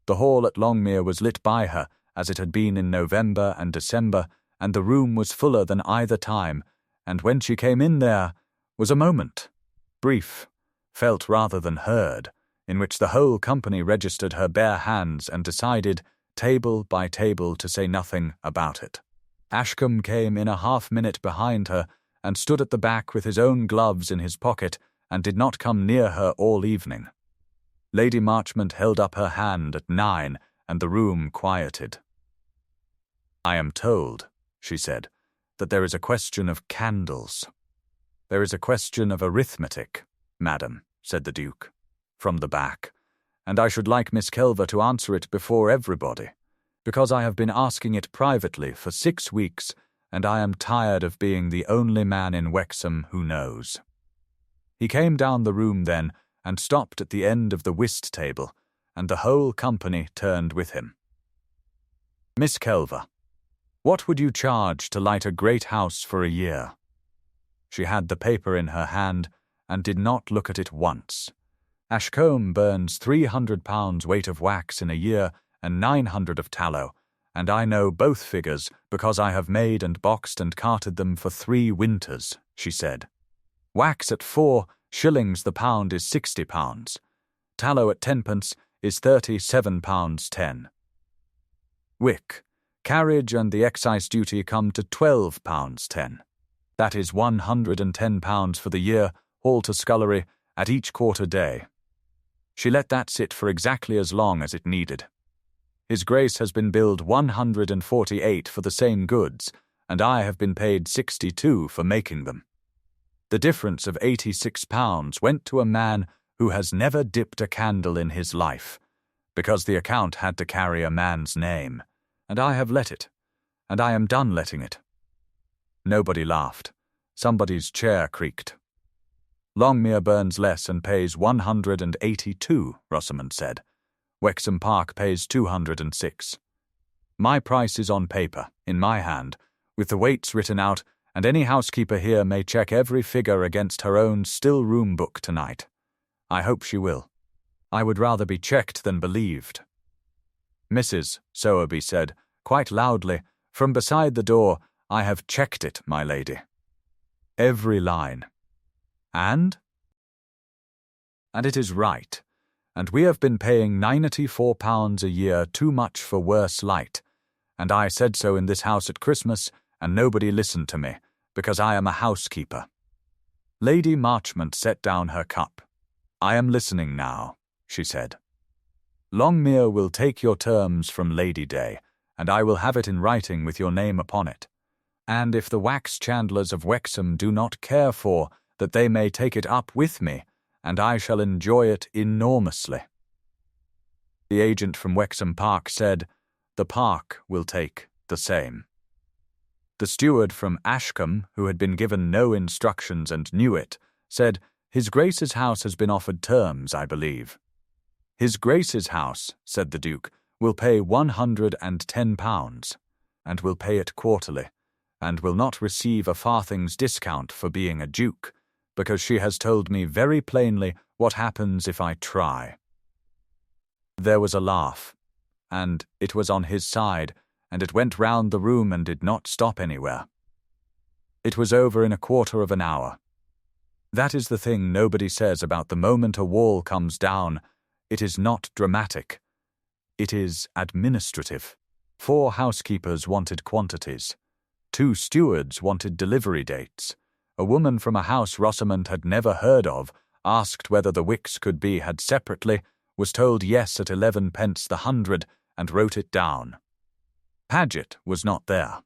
The hall at Longmere was lit by her, as it had been in November and December, and the room was fuller than either time, and when she came in there was a moment, brief, felt rather than heard, in which the whole company registered her bare hands and decided, table by table, to say nothing about it. Ashcombe came in a half-minute behind her and stood at the back with his own gloves in his pocket and did not come near her all evening. Lady Marchmont held up her hand at 9 and the room quieted. I am told, she said, that there is a question of candles. There is a question of arithmetic, madam, said the Duke, from the back, and I should like Miss Kelver to answer it before everybody, because I have been asking it privately for 6 weeks, and I am tired of being the only man in Wexham who knows. He came down the room then, and stopped at the end of the whist table, and the whole company turned with him. Miss Kelver, what would you charge to light a great house for a year? She had the paper in her hand, and did not look at it once. Ashcombe burns 300 pounds weight of wax in a year and 900 of tallow, and I know both figures because I have made and boxed and carted them for 3 winters, she said. Wax at 4 shillings the pound is 60 pounds. Tallow at 10 pence is 37 pounds 10. Wick, carriage and the excise duty come to 12 pounds 10. That is 110 pounds for the year, all to scullery, at each quarter day. She let that sit for exactly as long as it needed. His Grace has been billed 148 for the same goods, and I have been paid 62 for making them. The difference of 86 pounds went to a man who has never dipped a candle in his life, because the account had to carry a man's name, and I have let it, and I am done letting it. Nobody laughed. Somebody's chair creaked. Longmere burns less and pays 182, Rosamond said. Wexham Park pays 206. My price is on paper, in my hand, with the weights written out, and any housekeeper here may check every figure against her own still-room book tonight. I hope she will. I would rather be checked than believed. Mrs. Sowerby said, quite loudly, from beside the door, I have checked it, my lady. Every line. And it is right, and we have been paying £94 a year too much for worse light, and I said so in this house at Christmas, and nobody listened to me, because I am a housekeeper. Lady Marchmont set down her cup. I am listening now, she said. Longmere will take your terms from Lady Day, and I will have it in writing with your name upon it. And if the wax chandlers of Wexham do not care for, that they may take it up with me, and I shall enjoy it enormously. The agent from Wexham Park said, the park will take the same. The steward from Ashcombe, who had been given no instructions and knew it, said, His Grace's house has been offered terms, I believe. His Grace's house, said the Duke, will pay £110, and will pay it quarterly, and will not receive a farthing's discount for being a duke, because she has told me very plainly what happens if I try. There was a laugh, and it was on his side, and it went round the room and did not stop anywhere. It was over in a quarter of an hour. That is the thing nobody says about the moment a wall comes down. It is not dramatic. It is administrative. 4 housekeepers wanted quantities. 2 stewards wanted delivery dates. A woman from a house Rosamond had never heard of, asked whether the wicks could be had separately, was told yes at 11 pence the hundred, and wrote it down. Paget was not there.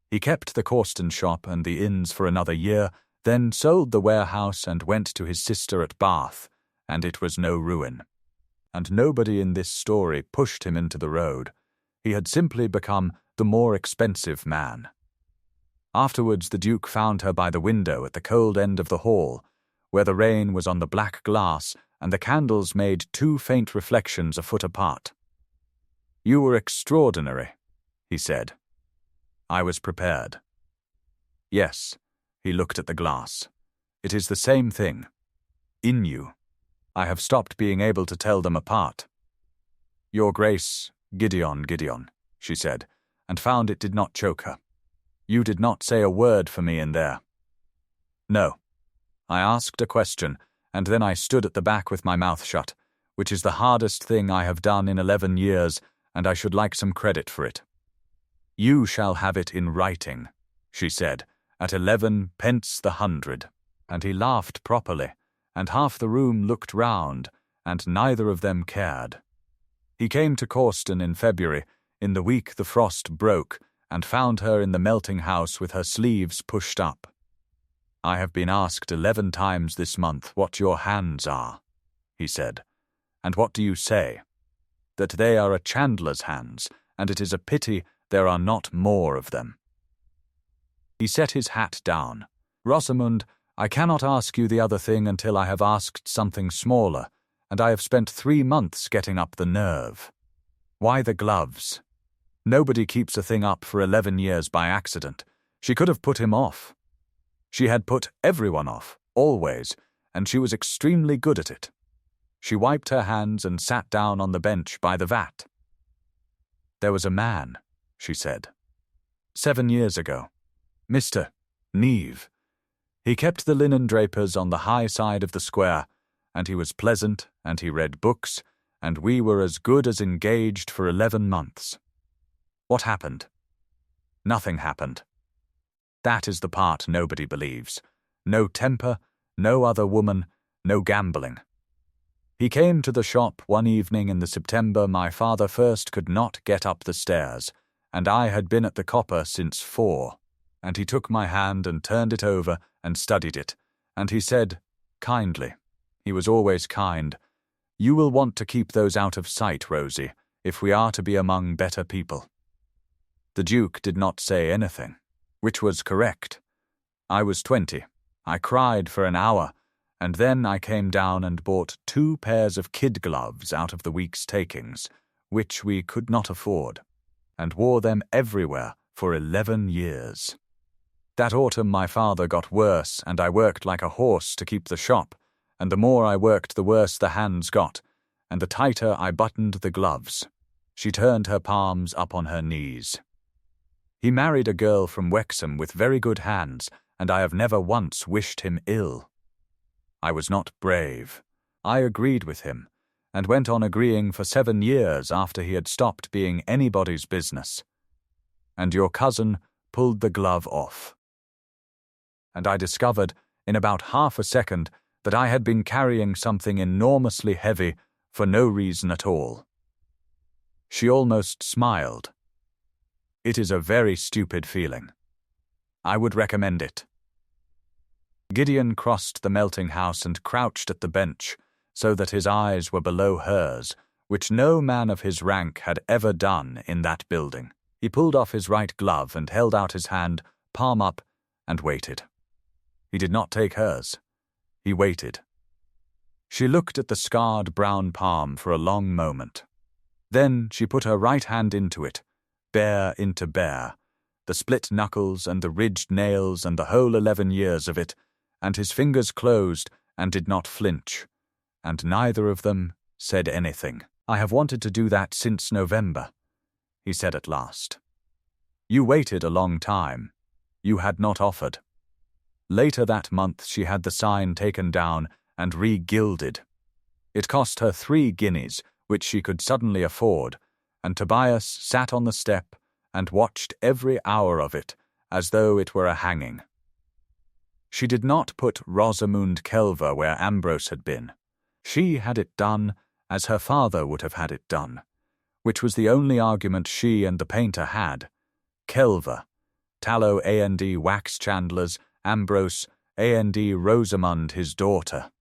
He kept the Causton shop and the inns for another year, then sold the warehouse and went to his sister at Bath, and it was no ruin. And nobody in this story pushed him into the road. He had simply become the more expensive man. Afterwards the Duke found her by the window at the cold end of the hall, where the rain was on the black glass and the candles made 2 faint reflections a foot apart. You were extraordinary, he said. I was prepared. Yes, he looked at the glass. It is the same thing. In you. I have stopped being able to tell them apart. Your Grace, Gideon, she said, and found it did not choke her. You did not say a word for me in there. No. I asked a question, and then I stood at the back with my mouth shut, which is the hardest thing I have done in 11 years, and I should like some credit for it. You shall have it in writing, she said, at 11 pence the hundred, and he laughed properly, and half the room looked round, and neither of them cared. He came to Causton in February, in the week the frost broke, and found her in the melting house with her sleeves pushed up. I have been asked 11 times this month what your hands are, he said. And what do you say? That they are a chandler's hands, and it is a pity there are not more of them. He set his hat down. Rosamond, I cannot ask you the other thing until I have asked something smaller, and I have spent 3 months getting up the nerve. Why the gloves? Nobody keeps a thing up for 11 years by accident. She could have put him off. She had put everyone off, always, and she was extremely good at it. She wiped her hands and sat down on the bench by the vat. "There was a man," she said. "7 years ago. Mr. Neve. He kept the linen drapers on the high side of the square, and he was pleasant, and he read books, and we were as good as engaged for 11 months. What happened? Nothing happened. That is the part nobody believes. No temper, no other woman, no gambling. He came to the shop one evening in the September my father first could not get up the stairs, and I had been at the copper since 4, and he took my hand and turned it over and studied it, and he said, kindly, he was always kind, 'You will want to keep those out of sight, Rosie, if we are to be among better people.' The Duke did not say anything, which was correct. I was 20. I cried for an hour, and then I came down and bought 2 pairs of kid gloves out of the week's takings, which we could not afford, and wore them everywhere for 11 years. That autumn my father got worse, and I worked like a horse to keep the shop, and the more I worked the worse the hands got, and the tighter I buttoned the gloves. She turned her palms up on her knees. He married a girl from Wexham with very good hands, and I have never once wished him ill. I was not brave. I agreed with him, and went on agreeing for 7 years after he had stopped being anybody's business. And your cousin pulled the glove off. And I discovered, in about half a second, that I had been carrying something enormously heavy for no reason at all. She almost smiled. It is a very stupid feeling. I would recommend it. Gideon crossed the melting house and crouched at the bench, so that his eyes were below hers, which no man of his rank had ever done in that building. He pulled off his right glove and held out his hand, palm up, and waited. He did not take hers. He waited. She looked at the scarred brown palm for a long moment. Then she put her right hand into it, bare into bare, the split knuckles and the ridged nails and the whole 11 years of it, and his fingers closed and did not flinch, and neither of them said anything. "I have wanted to do that since November," he said at last. "You waited a long time. You had not offered." Later that month she had the sign taken down and re-gilded. It cost her 3 guineas, which she could suddenly afford, and Tobias sat on the step and watched every hour of it as though it were a hanging. She did not put Rosamund Kelver where Ambrose had been. She had it done as her father would have had it done, which was the only argument she and the painter had. Kelver, tallow A&D wax chandlers, Ambrose, A&D Rosamund his daughter.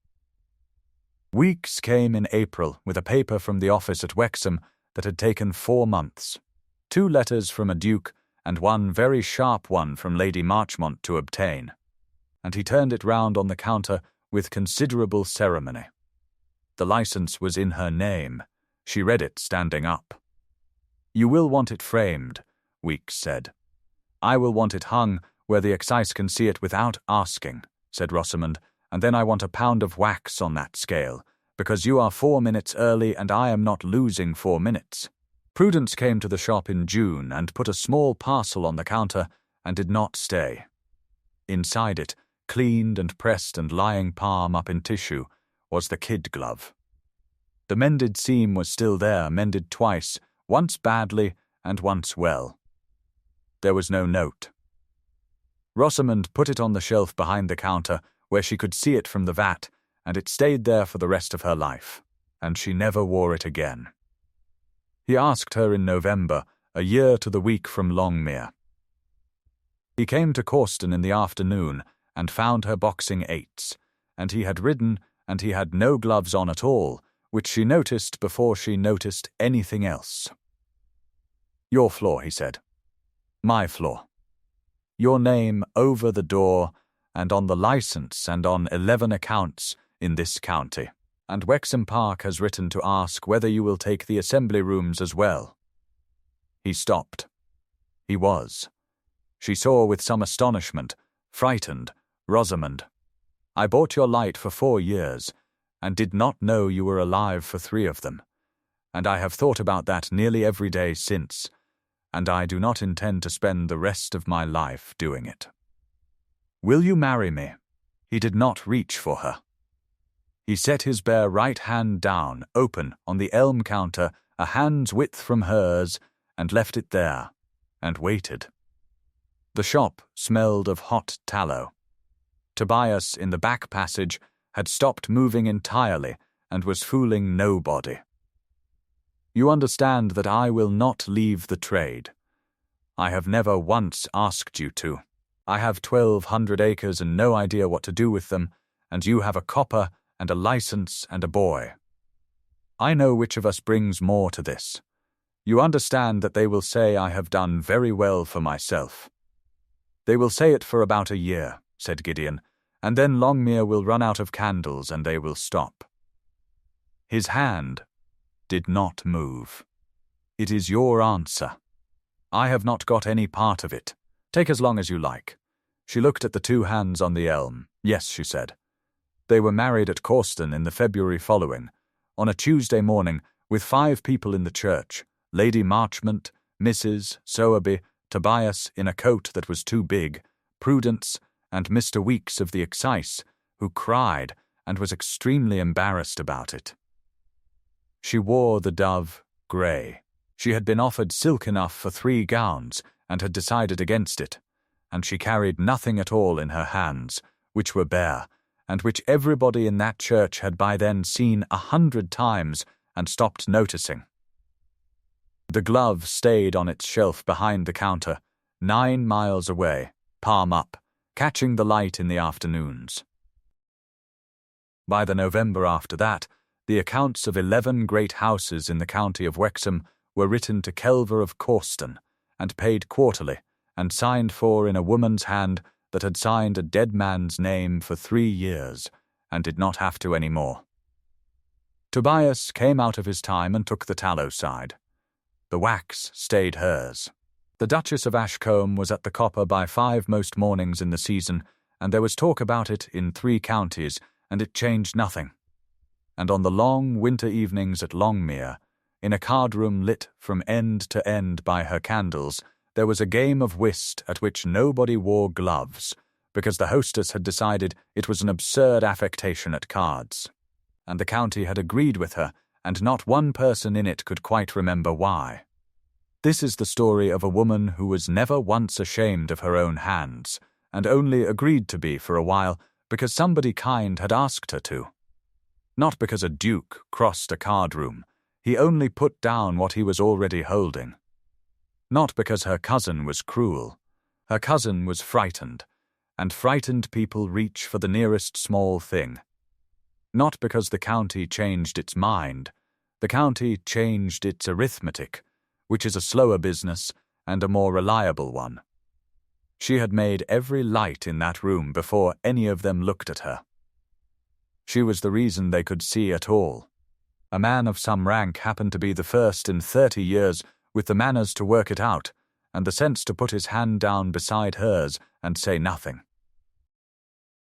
Weeks came in April with a paper from the office at Wexham that had taken 4 months, 2 letters from a duke and 1 very sharp one from Lady Marchmont to obtain, and he turned it round on the counter with considerable ceremony. The licence was in her name. She read it standing up. "You will want it framed," Weeks said. "I will want it hung where the excise can see it without asking," said Rosamund, "and then I want a pound of wax on that scale, because you are 4 minutes early and I am not losing 4 minutes. Prudence came to the shop in June and put a small parcel on the counter and did not stay. Inside it, cleaned and pressed and lying palm up in tissue, was the kid glove. The mended seam was still there, mended twice, once badly and once well. There was no note. Rosamund put it on the shelf behind the counter, where she could see it from the vat, and it stayed there for the rest of her life, and she never wore it again. He asked her in November, a year to the week from Longmere. He came to Corston in the afternoon and found her boxing 8s, and he had ridden, and he had no gloves on at all, which she noticed before she noticed anything else. "Your floor," he said. "My floor. Your name over the door, and on the licence and on 11 accounts in this county, and Wexham Park has written to ask whether you will take the assembly rooms as well." He stopped. He was. She saw with some astonishment, frightened, "Rosamund, I bought your light for 4 years, and did not know you were alive for 3 of them. And I have thought about that nearly every day since, and I do not intend to spend the rest of my life doing it. Will you marry me?" He did not reach for her. He set his bare right hand down, open, on the elm counter, a hand's width from hers, and left it there, and waited. The shop smelled of hot tallow. Tobias, in the back passage, had stopped moving entirely and was fooling nobody. "You understand that I will not leave the trade. I have never once asked you to. I have 1,200 acres and no idea what to do with them, and you have a copper and a license and a boy. I know which of us brings more to this. You understand that they will say I have done very well for myself." "They will say it for about a year," said Gideon, "and then Longmere will run out of candles and they will stop." His hand did not move. "It is your answer. I have not got any part of it. Take as long as you like." She looked at the 2 hands on the elm. "Yes," she said. They were married at Corston in the February following, on a Tuesday morning, with 5 people in the church: Lady Marchmont, Mrs. Sowerby, Tobias in a coat that was too big, Prudence, and Mr. Weeks of the excise, who cried and was extremely embarrassed about it. She wore the dove grey. She had been offered silk enough for 3 gowns and had decided against it, and she carried nothing at all in her hands, which were bare, and which everybody in that church had by then seen 100 times and stopped noticing. The glove stayed on its shelf behind the counter, 9 miles away, palm up, catching the light in the afternoons. By the November after that, the accounts of 11 great houses in the county of Wexham were written to Kelver of Corston, and paid quarterly, and signed for in a woman's hand that had signed a dead man's name for 3 years, and did not have to any more. Tobias came out of his time and took the tallow side. The wax stayed hers. The Duchess of Ashcombe was at the copper by 5 most mornings in the season, and there was talk about it in 3 counties, and it changed nothing. And on the long winter evenings at Longmere, in a card-room lit from end to end by her candles, there was a game of whist at which nobody wore gloves, because the hostess had decided it was an absurd affectation at cards. And the county had agreed with her, and not one person in it could quite remember why. This is the story of a woman who was never once ashamed of her own hands, and only agreed to be for a while because somebody kind had asked her to. Not because a duke crossed a card-room. He only put down what he was already holding. Not because her cousin was cruel. Her cousin was frightened, and frightened people reach for the nearest small thing. Not because the county changed its mind. The county changed its arithmetic, which is a slower business and a more reliable one. She had made every light in that room before any of them looked at her. She was the reason they could see at all. A man of some rank happened to be the first in 30 years with the manners to work it out, and the sense to put his hand down beside hers and say nothing.